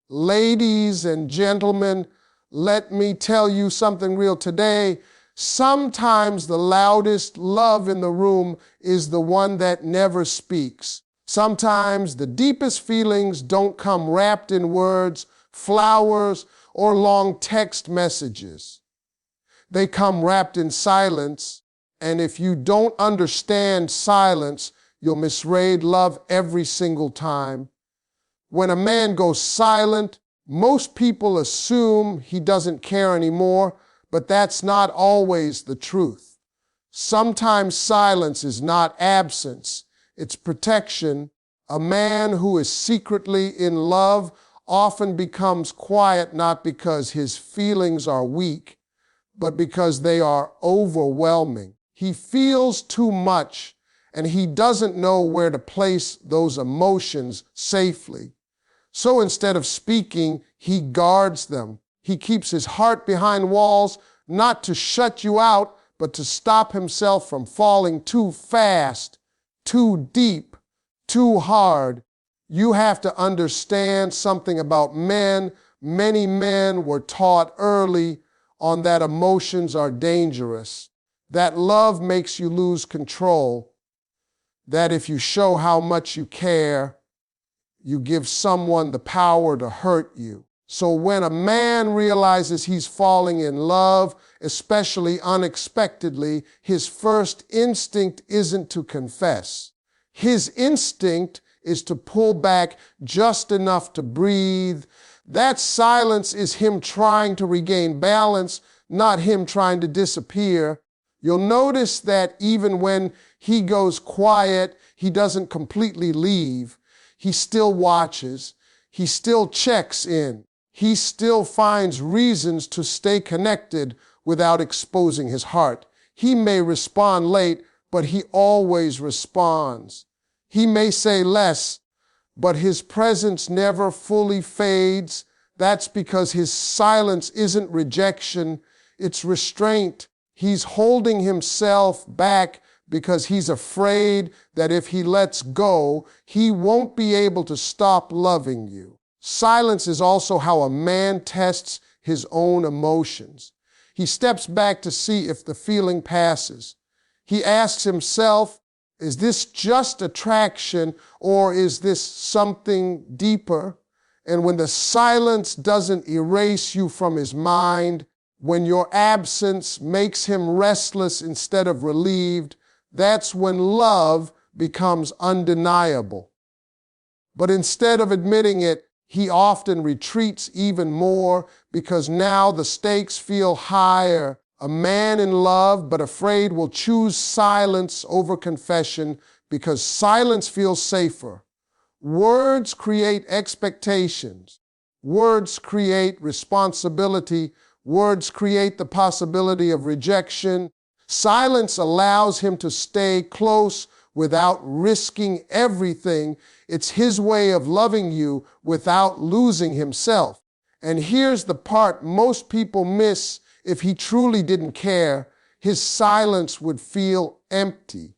Ladies and gentlemen, let me tell you something real today. Sometimes the loudest love in the room is the one that never speaks. Sometimes the deepest feelings don't come wrapped in words, flowers, or long text messages. They come wrapped in silence, and if you don't understand silence, you'll misread love every single time. When a man goes silent, most people assume he doesn't care anymore, but that's not always the truth. Sometimes silence is not absence, it's protection. A man who is secretly in love often becomes quiet not because his feelings are weak, but because they are overwhelming. He feels too much, and he doesn't know where to place those emotions safely. So instead of speaking, he guards them. He keeps his heart behind walls, not to shut you out, but to stop himself from falling too fast, too deep, too hard. You have to understand something about men. Many men were taught early on that emotions are dangerous, that love makes you lose control, that if you show how much you care, you give someone the power to hurt you. So when a man realizes he's falling in love, especially unexpectedly, his first instinct isn't to confess. His instinct is to pull back just enough to breathe. That silence is him trying to regain balance, not him trying to disappear. You'll notice that even when he goes quiet, he doesn't completely leave. He still watches. He still checks in. He still finds reasons to stay connected without exposing his heart. He may respond late, but he always responds. He may say less, but his presence never fully fades. That's because his silence isn't rejection, it's restraint. He's holding himself back because he's afraid that if he lets go, he won't be able to stop loving you. Silence is also how a man tests his own emotions. He steps back to see if the feeling passes. He asks himself, is this just attraction or is this something deeper? And when the silence doesn't erase you from his mind, when your absence makes him restless instead of relieved, that's when love becomes undeniable. But instead of admitting it, he often retreats even more because now the stakes feel higher. A man in love but afraid will choose silence over confession because silence feels safer. Words create expectations. Words create responsibility. Words create the possibility of rejection. Silence allows him to stay close without risking everything. It's his way of loving you without losing himself. And here's the part most people miss. If he truly didn't care, his silence would feel empty.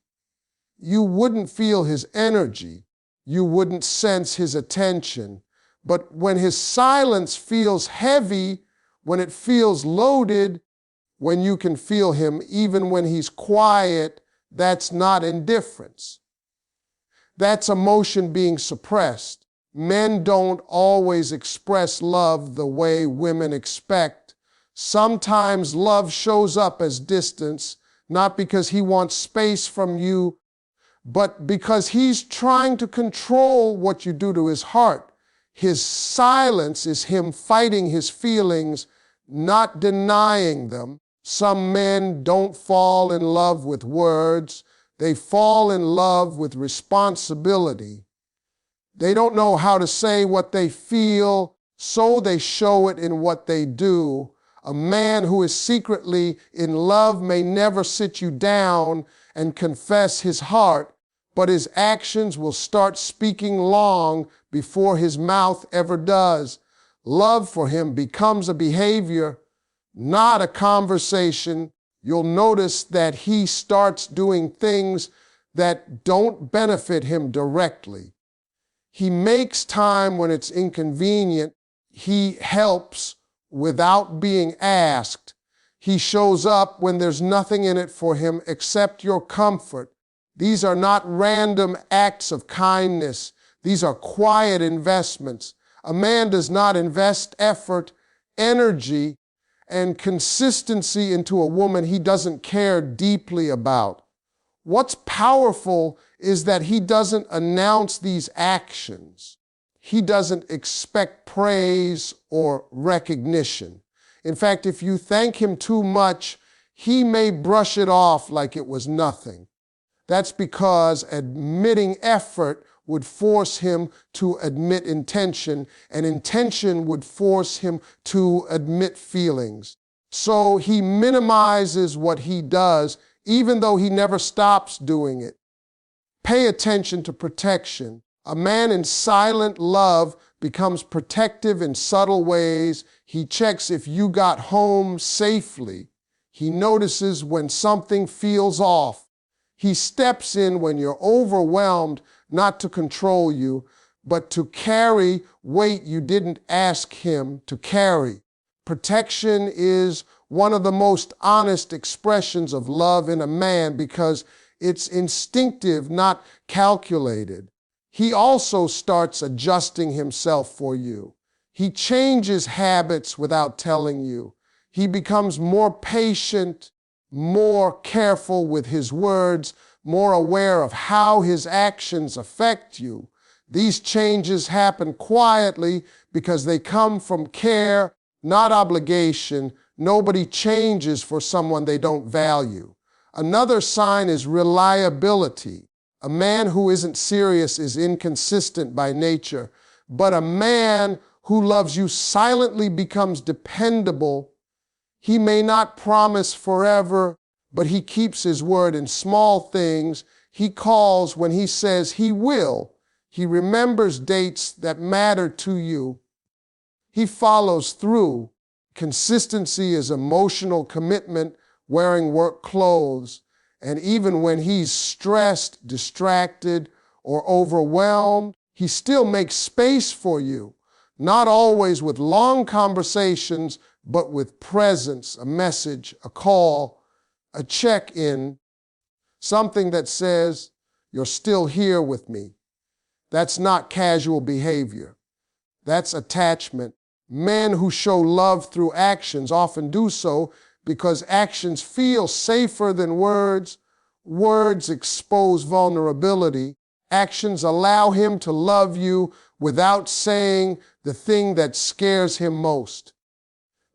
You wouldn't feel his energy. You wouldn't sense his attention. But when his silence feels heavy, when it feels loaded, when you can feel him even when he's quiet, that's not indifference. That's emotion being suppressed. Men don't always express love the way women expect. Sometimes love shows up as distance, not because he wants space from you, but because he's trying to control what you do to his heart. His silence is him fighting his feelings, not denying them. Some men don't fall in love with words. They fall in love with responsibility. They don't know how to say what they feel, so they show it in what they do. A man who is secretly in love may never sit you down and confess his heart, but his actions will start speaking long before his mouth ever does. Love for him becomes a behavior, not a conversation. You'll notice that he starts doing things that don't benefit him directly. He makes time when it's inconvenient. He helps without being asked. He shows up when there's nothing in it for him except your comfort. These are not random acts of kindness. These are quiet investments. A man does not invest effort, energy, and consistency into a woman he doesn't care deeply about. What's powerful is that he doesn't announce these actions. He doesn't expect praise or recognition. In fact, if you thank him too much, he may brush it off like it was nothing. That's because admitting effort would force him to admit intention, and intention would force him to admit feelings. So he minimizes what he does, even though he never stops doing it. Pay attention to protection. A man in silent love becomes protective in subtle ways. He checks if you got home safely. He notices when something feels off. He steps in when you're overwhelmed, not to control you, but to carry weight you didn't ask him to carry. Protection is one of the most honest expressions of love in a man because it's instinctive, not calculated. He also starts adjusting himself for you. He changes habits without telling you. He becomes more patient, more careful with his words, more aware of how his actions affect you. These changes happen quietly because they come from care, not obligation. Nobody changes for someone they don't value. Another sign is reliability. A man who isn't serious is inconsistent by nature, but a man who loves you silently becomes dependable. He may not promise forever, but he keeps his word in small things. He calls when he says he will. He remembers dates that matter to you. He follows through. Consistency is emotional commitment, wearing work clothes. And even when he's stressed, distracted, or overwhelmed, he still makes space for you. Not always with long conversations, but with presence, a message, a call, a check-in, something that says, you're still here with me. That's not casual behavior. That's attachment. Men who show love through actions often do so because actions feel safer than words. Words expose vulnerability. Actions allow him to love you without saying the thing that scares him most.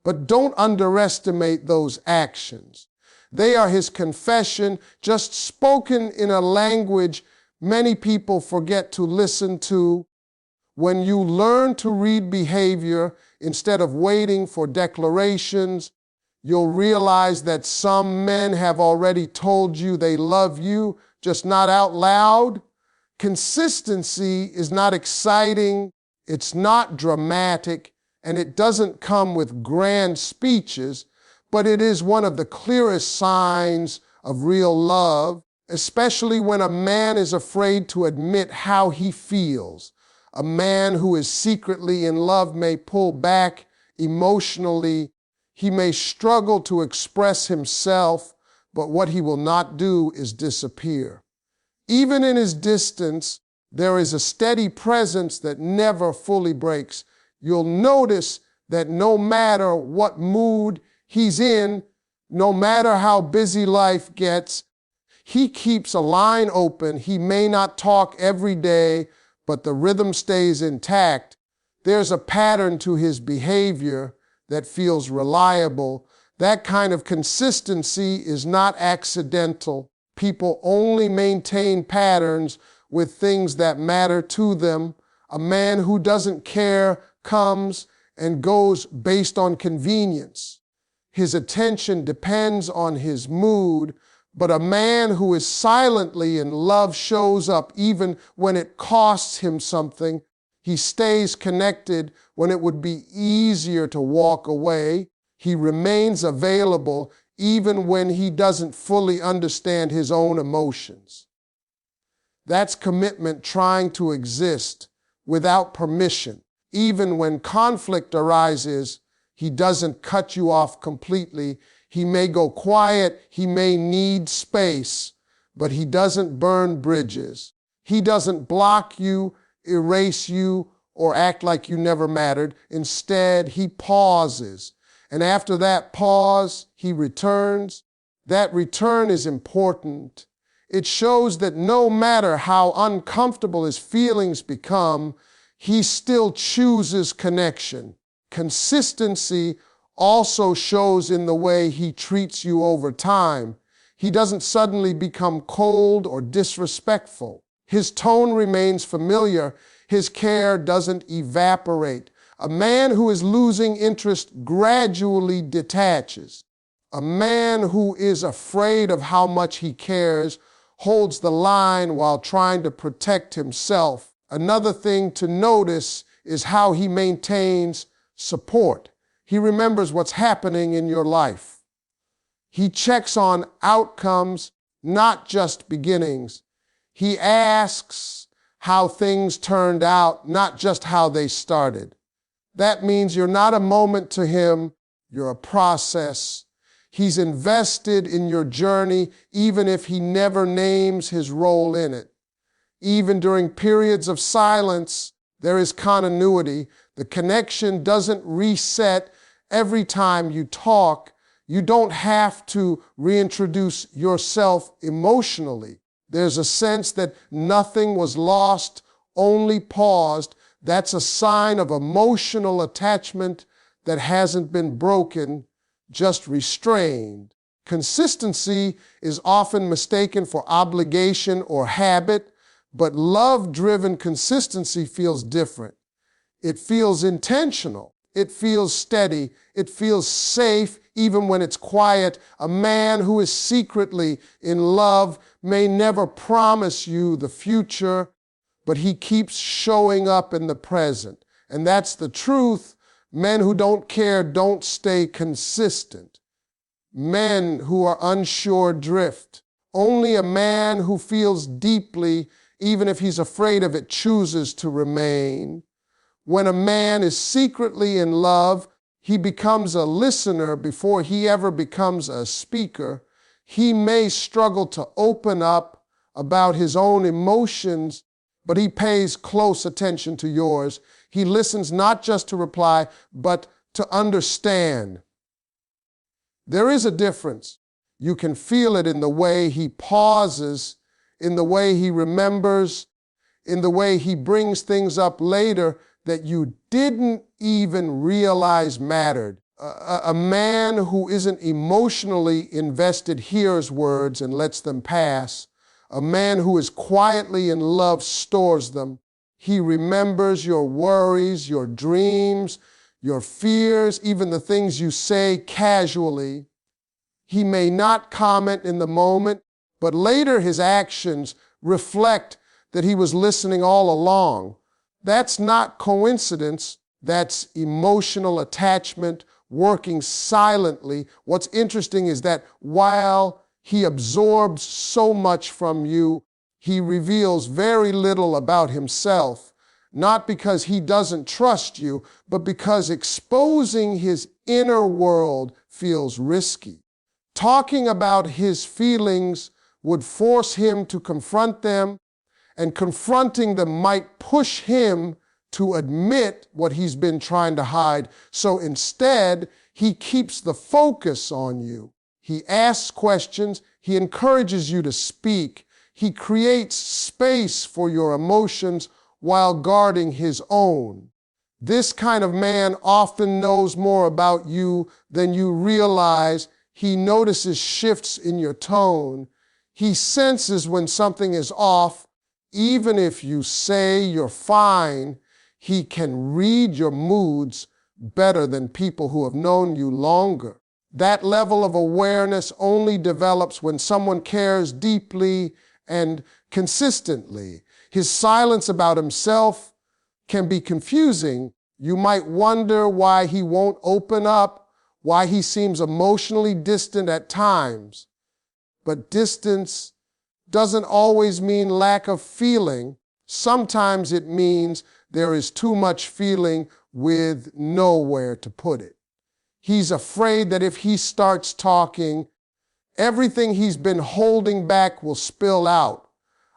But don't underestimate those actions. They are his confession, just spoken in a language many people forget to listen to. When you learn to read behavior instead of waiting for declarations, you'll realize that some men have already told you they love you, just not out loud. Consistency is not exciting, it's not dramatic, and it doesn't come with grand speeches, but it is one of the clearest signs of real love, especially when a man is afraid to admit how he feels. A man who is secretly in love may pull back emotionally. He may struggle to express himself, but what he will not do is disappear. Even in his distance, there is a steady presence that never fully breaks. You'll notice that no matter what mood he's in, no matter how busy life gets, he keeps a line open. He may not talk every day, but the rhythm stays intact. There's a pattern to his behavior that feels reliable. That kind of consistency is not accidental. People only maintain patterns with things that matter to them. A man who doesn't care comes and goes based on convenience. His attention depends on his mood, but a man who is silently in love shows up even when it costs him something. He stays connected when it would be easier to walk away. He remains available even when he doesn't fully understand his own emotions. That's commitment trying to exist without permission. Even when conflict arises, he doesn't cut you off completely. He may go quiet, he may need space, but he doesn't burn bridges. He doesn't block you, erase you, or act like you never mattered. Instead, he pauses. And after that pause, he returns. That return is important. It shows that no matter how uncomfortable his feelings become, he still chooses connection. Consistency also shows in the way he treats you over time. He doesn't suddenly become cold or disrespectful. His tone remains familiar. His care doesn't evaporate. A man who is losing interest gradually detaches. A man who is afraid of how much he cares holds the line while trying to protect himself. Another thing to notice is how he maintains support. He remembers what's happening in your life. He checks on outcomes, not just beginnings. He asks how things turned out, not just how they started. That means you're not a moment to him, you're a process. He's invested in your journey, even if he never names his role in it. Even during periods of silence, there is continuity. The connection doesn't reset every time you talk. You don't have to reintroduce yourself emotionally. There's a sense that nothing was lost, only paused. That's a sign of emotional attachment that hasn't been broken, just restrained. Consistency is often mistaken for obligation or habit, but love-driven consistency feels different. It feels intentional. It feels steady. It feels safe even when it's quiet. A man who is secretly in love may never promise you the future, but he keeps showing up in the present. And that's the truth. Men who don't care don't stay consistent. Men who are unsure drift. Only a man who feels deeply, even if he's afraid of it, chooses to remain. When a man is secretly in love, he becomes a listener before he ever becomes a speaker. He may struggle to open up about his own emotions, but he pays close attention to yours. He listens not just to reply, but to understand. There is a difference. You can feel it in the way he pauses, in the way he remembers, in the way he brings things up later that you didn't even realize mattered. A man who isn't emotionally invested hears words and lets them pass. A man who is quietly in love stores them. He remembers your worries, your dreams, your fears, even the things you say casually. He may not comment in the moment, but later his actions reflect that he was listening all along. That's not coincidence. That's emotional attachment working silently. What's interesting is that while he absorbs so much from you, he reveals very little about himself, not because he doesn't trust you, but because exposing his inner world feels risky. Talking about his feelings would force him to confront them, and confronting them might push him to admit what he's been trying to hide. So instead, he keeps the focus on you. He asks questions. He encourages you to speak. He creates space for your emotions while guarding his own. This kind of man often knows more about you than you realize. He notices shifts in your tone. He senses when something is off. Even if you say you're fine, he can read your moods better than people who have known you longer. That level of awareness only develops when someone cares deeply and consistently. His silence about himself can be confusing. You might wonder why he won't open up, why he seems emotionally distant at times. But distance doesn't always mean lack of feeling. Sometimes it means there is too much feeling with nowhere to put it. He's afraid that if he starts talking, everything he's been holding back will spill out.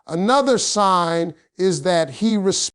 Another sign is that he respects